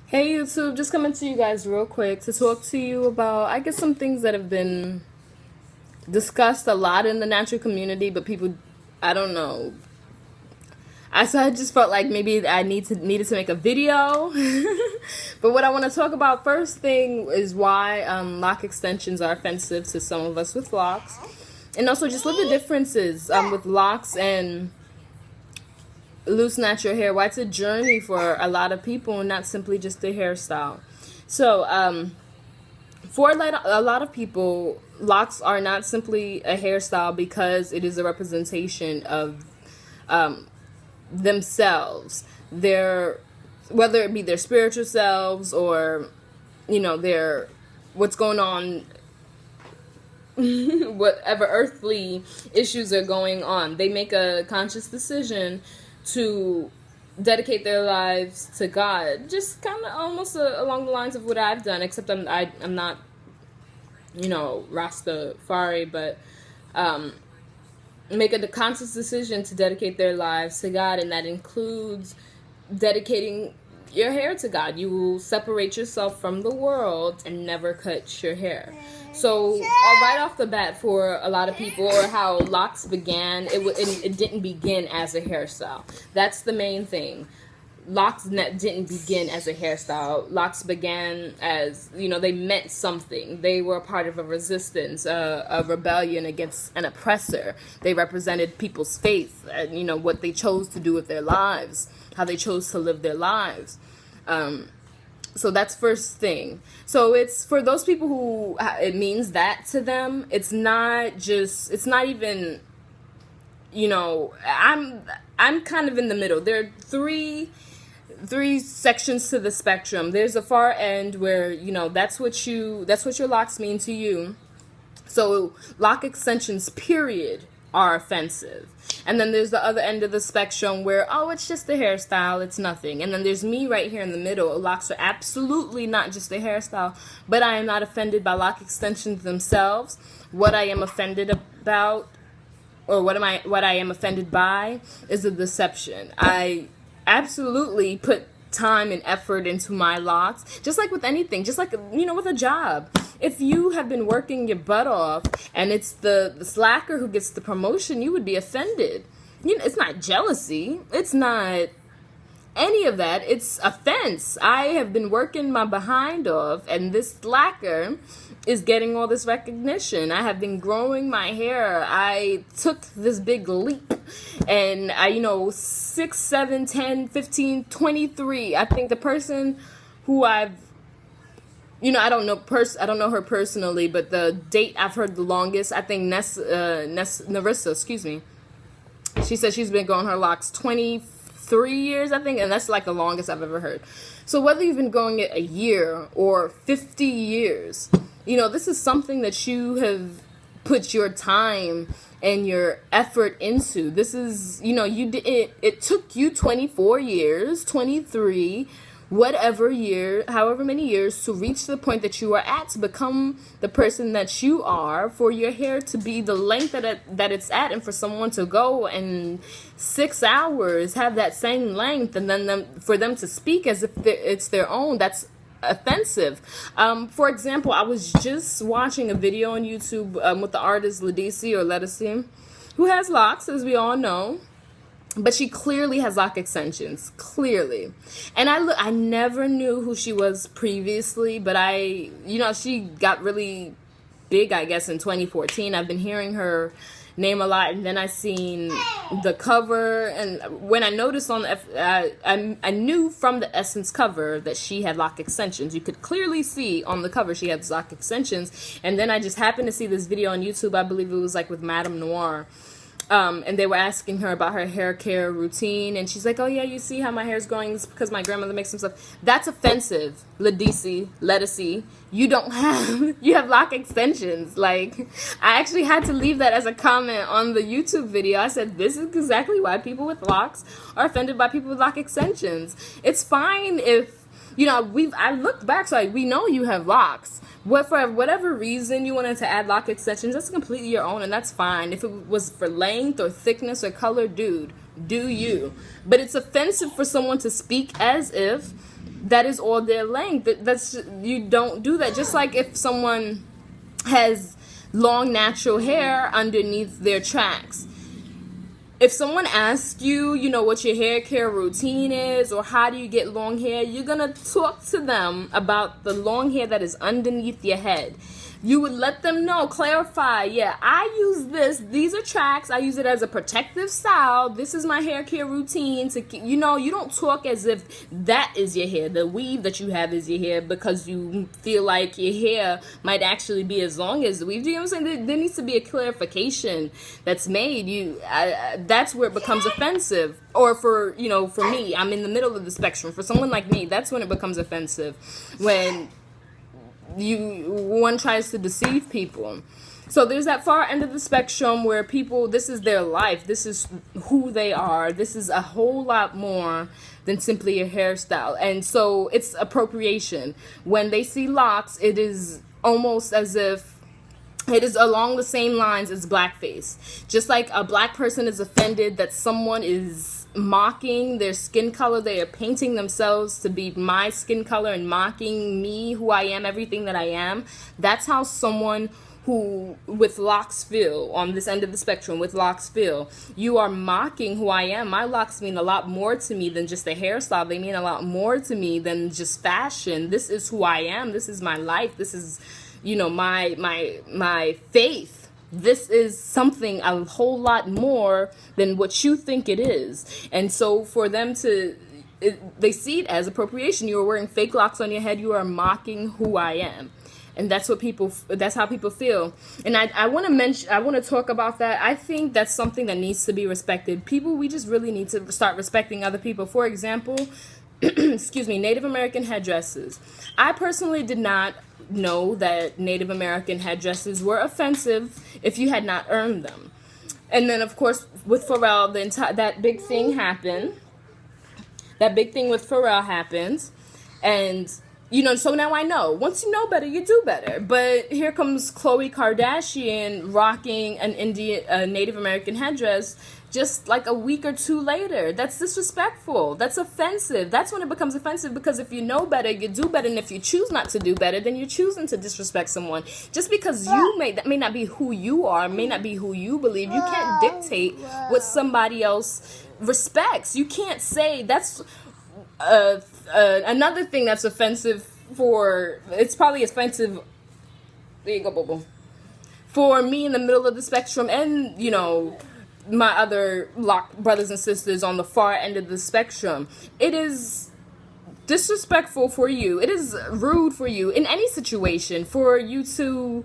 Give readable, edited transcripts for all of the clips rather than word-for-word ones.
Hey YouTube, just coming to you guys real quick to talk to you about, I guess, some things that have been discussed a lot in the natural community, but people, I don't know. I just felt like maybe I needed to make a video. But what I want to talk about first thing is why lock extensions are offensive to some of us with locks, and also just what the differences with locks and loose natural hair, why it's a journey for a lot of people and not simply just a hairstyle. So for a lot of people, locks are not simply a hairstyle because it is a representation of themselves, their, whether it be their spiritual selves or their, what's going on, whatever earthly issues are going on. They make a conscious decision to dedicate their lives to God, just kind of almost along the lines of what I've done, except I'm not, Rastafari, but make a conscious decision to dedicate their lives to God, and that includes dedicating your hair to God. You will separate yourself from the world and never cut your hair. So right off the bat, for a lot of people, or how locks began, it didn't begin as a hairstyle. That's the main thing. Locks didn't begin as a hairstyle. Locks began as, they meant something. They were a part of a resistance, a rebellion against an oppressor. They represented people's faith, and, what they chose to do with their lives, how they chose to live their lives. So that's first thing. So it's for those people who it means that to them. It's not even, I'm kind of in the middle. There are three sections to the spectrum. There's a far end where, that's what your locks mean to you. So lock extensions, period, are offensive. And then there's the other end of the spectrum where, oh, it's just a hairstyle, it's nothing. And then there's me right here in the middle. Locks are absolutely not just a hairstyle, but I am not offended by lock extensions themselves. What I am offended about, or what I am offended by, is the deception. I absolutely put time and effort into my locks, just like with anything, just like, with a job. If you have been working your butt off and it's the slacker who gets the promotion, you would be offended. It's not jealousy. It's not any of that. It's offense. I have been working my behind off, and this slacker is getting all this recognition. I have been growing my hair. I took this big leap, and 6, 7, 10, 15, 23. I think the person who I don't know her personally, but the date I've heard the longest, I think Narissa, excuse me. She said she's been growing her locks 23 years, I think, and that's like the longest I've ever heard. So whether you've been growing it a year or 50 years, this is something that you have put your time and your effort into. This is, it took you 24 years, 23, whatever year, however many years, to reach the point that you are at, to become the person that you are, for your hair to be the length that it's at, and for someone to go and 6 hours have that same length, and then for them to speak as if it's their own. That's offensive. For example, I was just watching a video on YouTube with the artist Locing, who has locks, as we all know. But she clearly has lock extensions, clearly. And I never knew who she was previously, but she got really big, I guess, in 2014. I've been hearing her name a lot, and then I seen the cover, and when I noticed on I knew from the Essence cover that she had lock extensions. You could clearly see on the cover she had lock extensions, and then I just happened to see this video on YouTube. I believe it was like with Madame Noir. And they were asking her about her hair care routine, and she's like, oh yeah, you see how my hair's growing? It's because my grandmother makes some stuff. That's offensive, Lettucey. You have lock extensions. Like, I actually had to leave that as a comment on the YouTube video. I said, this is exactly why people with locks are offended by people with lock extensions. It's fine if, I looked back, so we know you have locks. For whatever reason you wanted to add lock extensions, that's completely your own, and that's fine. If it was for length or thickness or color, dude, do you. But it's offensive for someone to speak as if that is all their length. That's, you don't do that. Just like if someone has long natural hair underneath their tracks, if someone asks you, you know, what your hair care routine is or how do you get long hair, you're going to talk to them about the long hair that is underneath your head. You would let them know, clarify, yeah, I use this. These are tracks. I use it as a protective style. This is my hair care routine. To, you know, you don't talk as if that is your hair. The weave that you have is your hair because you feel like your hair might actually be as long as the weave. Do you know what I'm saying? There needs to be a clarification that's made. That's where it becomes offensive. Or for, you know, for me, I'm in the middle of the spectrum. For someone like me, that's when it becomes offensive. When one tries to deceive people. So there's that far end of the spectrum where people, this is their life, this is who they are, this is a whole lot more than simply a hairstyle. And so it's appropriation. When they see locks, it is almost as if it is along the same lines as blackface. Just like a black person is offended that someone is mocking their skin color, they are painting themselves to be my skin color and mocking me, who I am, everything that I am. That's how someone who with locks feel, on this end of the spectrum with locks feel. You are mocking who I am. My locks mean a lot more to me than just a hairstyle. They mean a lot more to me than just fashion. This is who I am. This is my life. This is, you know, my faith. This is something a whole lot more than what you think it is. And so for them to, they see it as appropriation. You are wearing fake locks on your head. You are mocking who I am. And that's how people feel. And I want to talk about that. I think that's something that needs to be respected. We just really need to start respecting other people. For example, excuse me, Native American headdresses. I personally did not know that Native American headdresses were offensive if you had not earned them. And then, of course, with Pharrell, that big thing happened. That big thing with Pharrell happened. And, you know, so now I know. Once you know better, you do better. But here comes Khloe Kardashian rocking a Native American headdress just like a week or two later. That's disrespectful. That's offensive. That's when it becomes offensive, because if you know better, you do better. And if you choose not to do better, then you're choosing to disrespect someone. Just because that may not be who you are, may not be who you believe. You can't dictate what somebody else respects. You can't say that's another thing that's offensive it's probably offensive. There you go, Bobo. For me in the middle of the spectrum, and, you know, my other brothers and sisters on the far end of the spectrum, it is disrespectful for you. It is rude for you in any situation for you to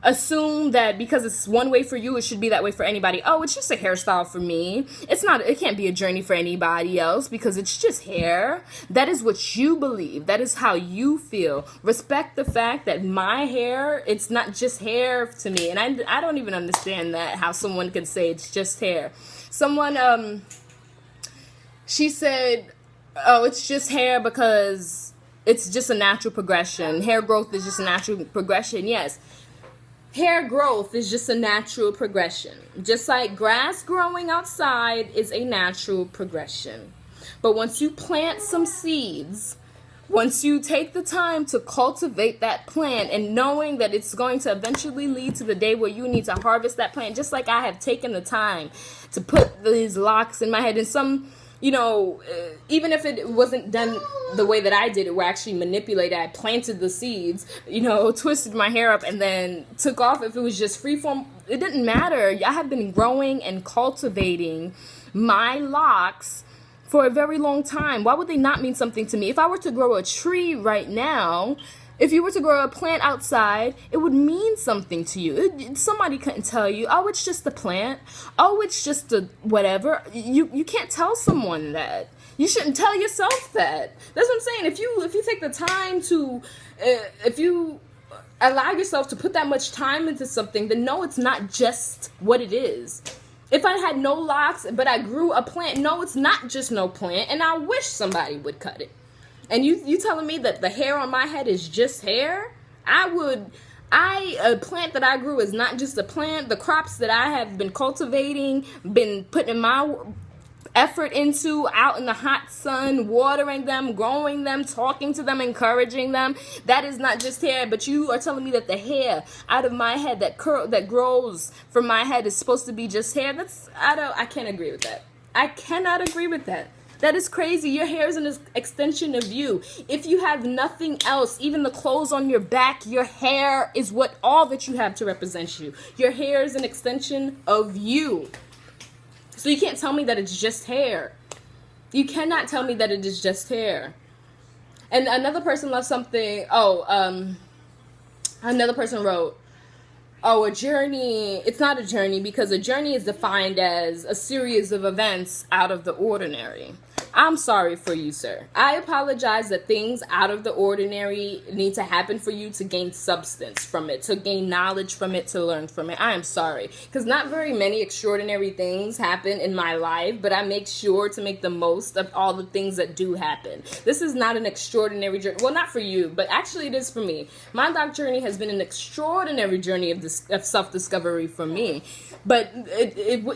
assume that because it's one way for you, it should be that way for anybody. Oh, it's just a hairstyle for me. It can't be a journey for anybody else because it's just hair. That is what you believe. That is how you feel. Respect the fact that my hair, it's not just hair to me. And I don't even understand that, how someone could say it's just hair. Someone, she said, oh, it's just hair because it's just a natural progression. Hair growth is just a natural progression. Yes. Hair growth is just a natural progression. Just like grass growing outside is a natural progression. But once you plant some seeds, once you take the time to cultivate that plant and knowing that it's going to eventually lead to the day where you need to harvest that plant, just like I have taken the time to put these locks in my head, and some, you know, even if it wasn't done the way that I did it, where I actually manipulated, I planted the seeds, you know, twisted my hair up and then took off. If it was just freeform, it didn't matter. I have been growing and cultivating my locks for a very long time. Why would they not mean something to me? If I were to grow a tree right now, if you were to grow a plant outside, it would mean something to you. Somebody couldn't tell you, oh, it's just a plant. Oh, it's just a whatever. You can't tell someone that. You shouldn't tell yourself that. That's what I'm saying. If you take the time to, if you allow yourself to put that much time into something, then no, it's not just what it is. If I had no locks, but I grew a plant, no, it's not just no plant, and I wish somebody would cut it. And you telling me that the hair on my head is just hair? A plant that I grew is not just a plant. The crops that I have been cultivating, been putting in my effort into out in the hot sun, watering them, growing them, talking to them, encouraging them. That is not just hair. But you are telling me that the hair out of my head that grows from my head is supposed to be just hair. I can't agree with that. I cannot agree with that. That is crazy. Your hair is an extension of you. If you have nothing else, even the clothes on your back, your hair is all that you have to represent you. Your hair is an extension of you. So you can't tell me that it's just hair. You cannot tell me that it is just hair. And another person left something. Another person wrote, a journey. It's not a journey, because a journey is defined as a series of events out of the ordinary. I'm sorry for you, sir. I apologize that things out of the ordinary need to happen for you to gain substance from it, to gain knowledge from it, to learn from it. I am sorry, because not very many extraordinary things happen in my life, but I make sure to make the most of all the things that do happen. This is not an extraordinary journey. Well, not for you, but actually it is for me. My doc journey has been an extraordinary journey of self-discovery for me. But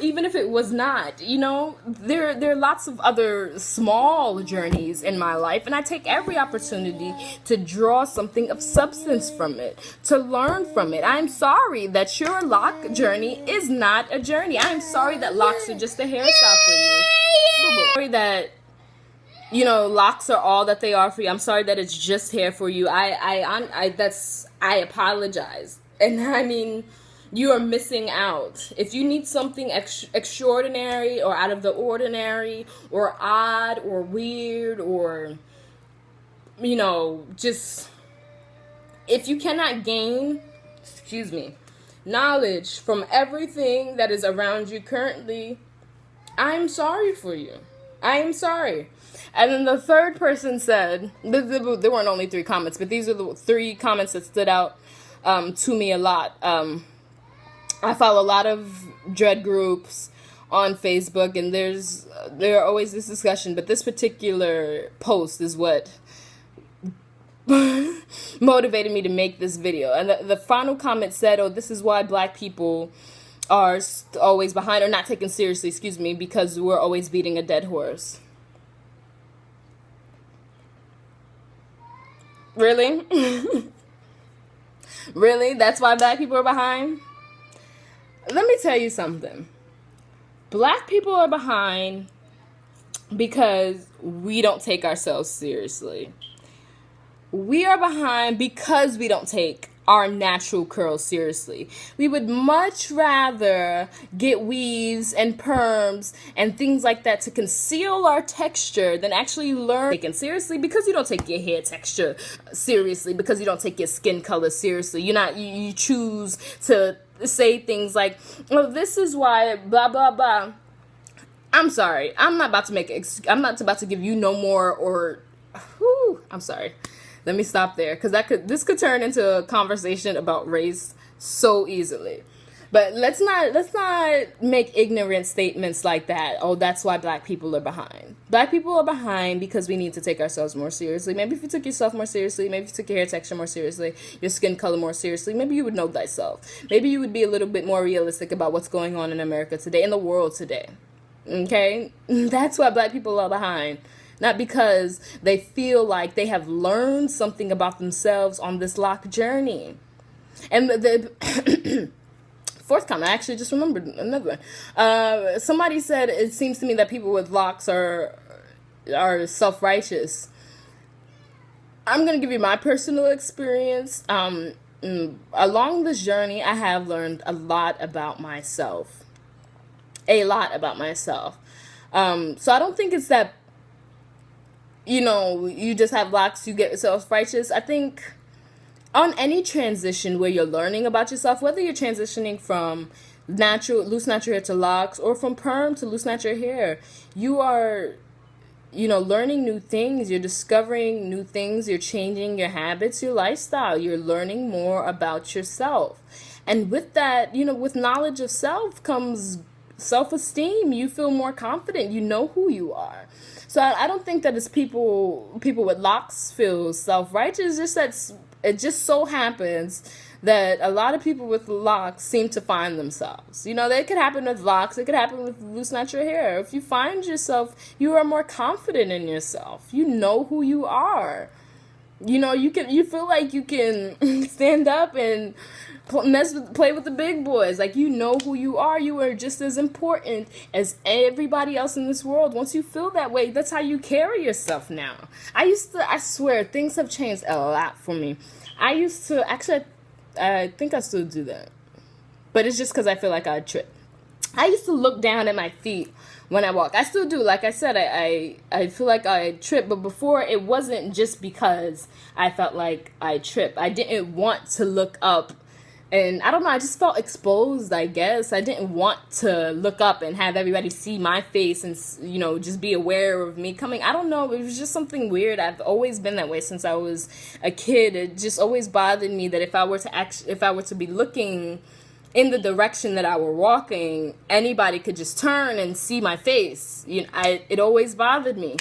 even if it was not, there are lots of other small journeys in my life, and I take every opportunity to draw something of substance from it, to learn from it. I'm sorry that your lock journey is not a journey. I'm sorry that locks are just a hairstyle for you. I'm sorry that locks are all that they are for you. I'm sorry that it's just hair for you. I apologize. And I mean, you are missing out. If you need something extraordinary or out of the ordinary or odd or weird or, just, if you cannot gain, knowledge from everything that is around you currently, I'm sorry for you. I am sorry. And then the third person said, there weren't only 3 comments, but these are the 3 comments that stood out to me a lot. I follow a lot of dread groups on Facebook, and there are always this discussion, but this particular post is what motivated me to make this video. And the final comment said, this is why black people are always behind, or not taken seriously, because we're always beating a dead horse. Really? Really? That's why black people are behind? Let me tell you something. Black people are behind because we don't take ourselves seriously. We are behind because we don't take our natural curls seriously. We would much rather get weaves and perms and things like that to conceal our texture than actually learn taken seriously, because you don't take your hair texture seriously, because you don't take your skin color seriously. You choose to say things like, this is why blah blah blah. I'm sorry. I'm not about to give you no more I'm sorry. Let me stop there, because this could turn into a conversation about race so easily. But let's not make ignorant statements like that. That's why black people are behind. Black people are behind because we need to take ourselves more seriously. Maybe if you took yourself more seriously, maybe if you took your hair texture more seriously, your skin color more seriously, maybe you would know thyself. Maybe you would be a little bit more realistic about what's going on in America today, in the world today. Okay? That's why black people are behind. Not because they feel like they have learned something about themselves on this lock journey. And the fourth comment, I actually just remembered another one. Somebody said, it seems to me that people with locks are self-righteous. I'm going to give you my personal experience. Along this journey, I have learned a lot about myself. So I don't think it's that, you just have locks, you get self-righteous. I think on any transition where you're learning about yourself, whether you're transitioning from loose natural hair to locks, or from perm to loose natural hair, you are, learning new things. You're discovering new things. You're changing your habits, your lifestyle. You're learning more about yourself. And with that, with knowledge of self comes self-esteem. You feel more confident. You know who you are. So I don't think that it's people with locks feel self-righteous. Just that it just so happens that a lot of people with locks seem to find themselves. You know, that could happen with locks. It could happen with loose natural hair. If you find yourself, you are more confident in yourself. You know who you are. You know, you feel like you can stand up and play with the big boys. Like, you know who you are. You are just as important as everybody else in this world. Once you feel that way, that's how you carry yourself now. I swear, things have changed a lot for me. I used to, actually, I think I still do that. But it's just because I feel like I trip. I used to look down at my feet when I walk. I still do. Like I said, I feel like I trip. But before, it wasn't just because I felt like I trip. I didn't want to look up. And I don't know, I just felt exposed, I guess. I didn't want to look up and have everybody see my face and, you know, just be aware of me coming. I don't know, it was just something weird. I've always been that way since I was a kid. It just always bothered me that if I were to be looking in the direction that I were walking, anybody could just turn and see my face. You know, it always bothered me.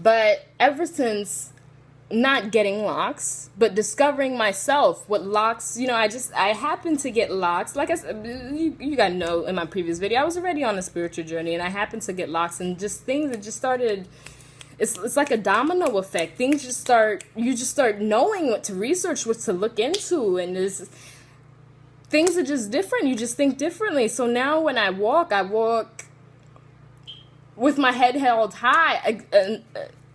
But ever since not getting locks, but discovering myself what locks, you know, I happened to get locks. Like I said, you guys know in my previous video, I was already on a spiritual journey, and I happened to get locks, and just things that just started, it's like a domino effect. Things just start, you just start knowing what to research, what to look into, and things are just different. You just think differently. So now when I walk with my head held high,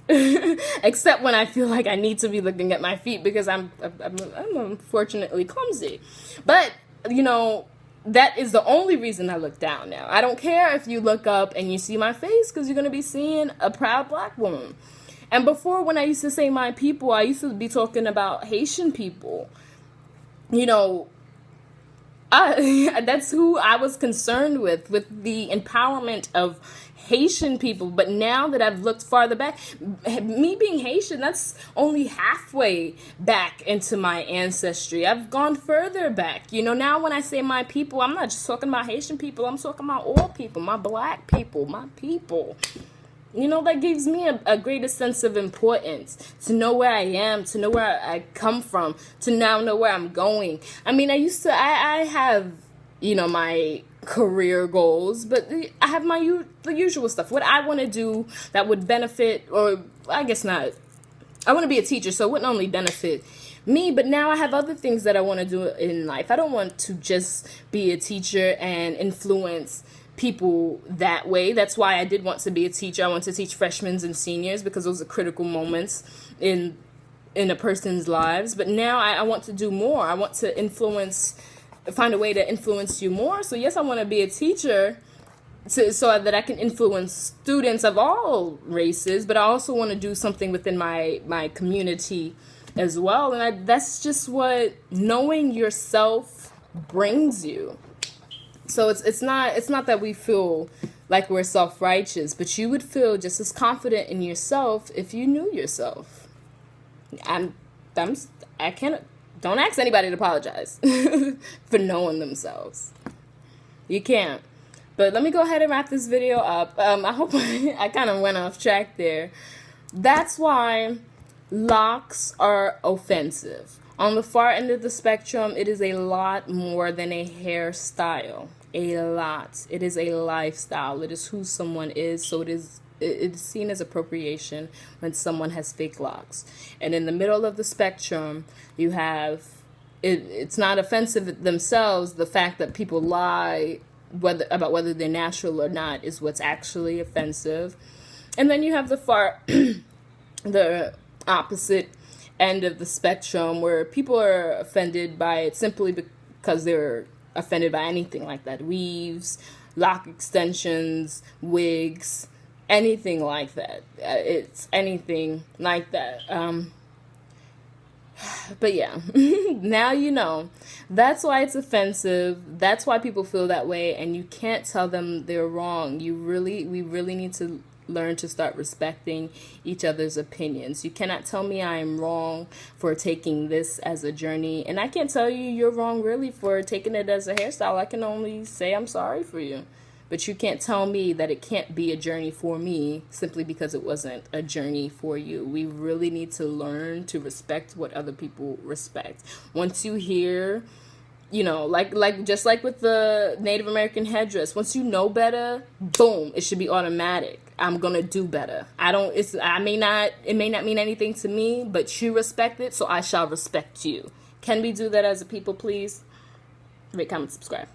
except when I feel like I need to be looking at my feet because I'm unfortunately clumsy. But, you know, that is the only reason I look down now. I don't care if you look up and you see my face, because you're going to be seeing a proud black woman. And before, when I used to say my people, I used to be talking about Haitian people. You know, that's who I was concerned with the empowerment of Haitian people. But now that I've looked farther back, me being Haitian, that's only halfway back into my ancestry. I've gone further back. You know, now when I say my people, I'm not just talking about Haitian people. I'm talking about all people, my black people, my people. You know, that gives me a greater sense of importance, to know where I am, to know where I come from, to now know where I'm going. I mean, I have, you know, my career goals, but I have the usual stuff. What I want to do that would benefit, or I guess not. I want to be a teacher, so it wouldn't only benefit me, but now I have other things that I want to do in life. I don't want to just be a teacher and influence people that way. That's why I did want to be a teacher. I want to teach freshmen and seniors because those are critical moments in a person's lives. But now I want to do more. I want to find a way to influence you more. So yes, I want to be a teacher so that I can influence students of all races, but I also want to do something within my community as well. And that's just what knowing yourself brings you. So it's not that we feel like we're self-righteous, but you would feel just as confident in yourself if you knew yourself. I can't. Don't ask anybody to apologize for knowing themselves. You can't. But let me go ahead and wrap this video up. I hope I kind of went off track there. That's why locks are offensive. On the far end of the spectrum, it is a lot more than a hairstyle. A lot. It is a lifestyle. It is who someone is. So it is seen as appropriation when someone has fake locks. And in the middle of the spectrum, you have it's not offensive themselves. The fact that people lie about whether they're natural or not is what's actually offensive. And then you have the opposite end of the spectrum where people are offended by it simply because they're offended by anything like that. Weaves, lock extensions, wigs, anything like that. It's anything like that. But yeah, now you know. That's why it's offensive. That's why people feel that way, and you can't tell them they're wrong. We really need to learn to start respecting each other's opinions. You cannot tell me I am wrong for taking this as a journey, and I can't tell you you're wrong really for taking it as a hairstyle. I can only say I'm sorry for you, But you can't tell me that it can't be a journey for me simply because it wasn't a journey for you. We really need to learn to respect what other people respect. Once you hear, you know, like just like with the Native American headdress, once you know better, boom, it should be automatic. I'm gonna do better. It may not mean anything to me, but you respect it, so I shall respect you. Can we do that as a people, please? Rate, comment, subscribe.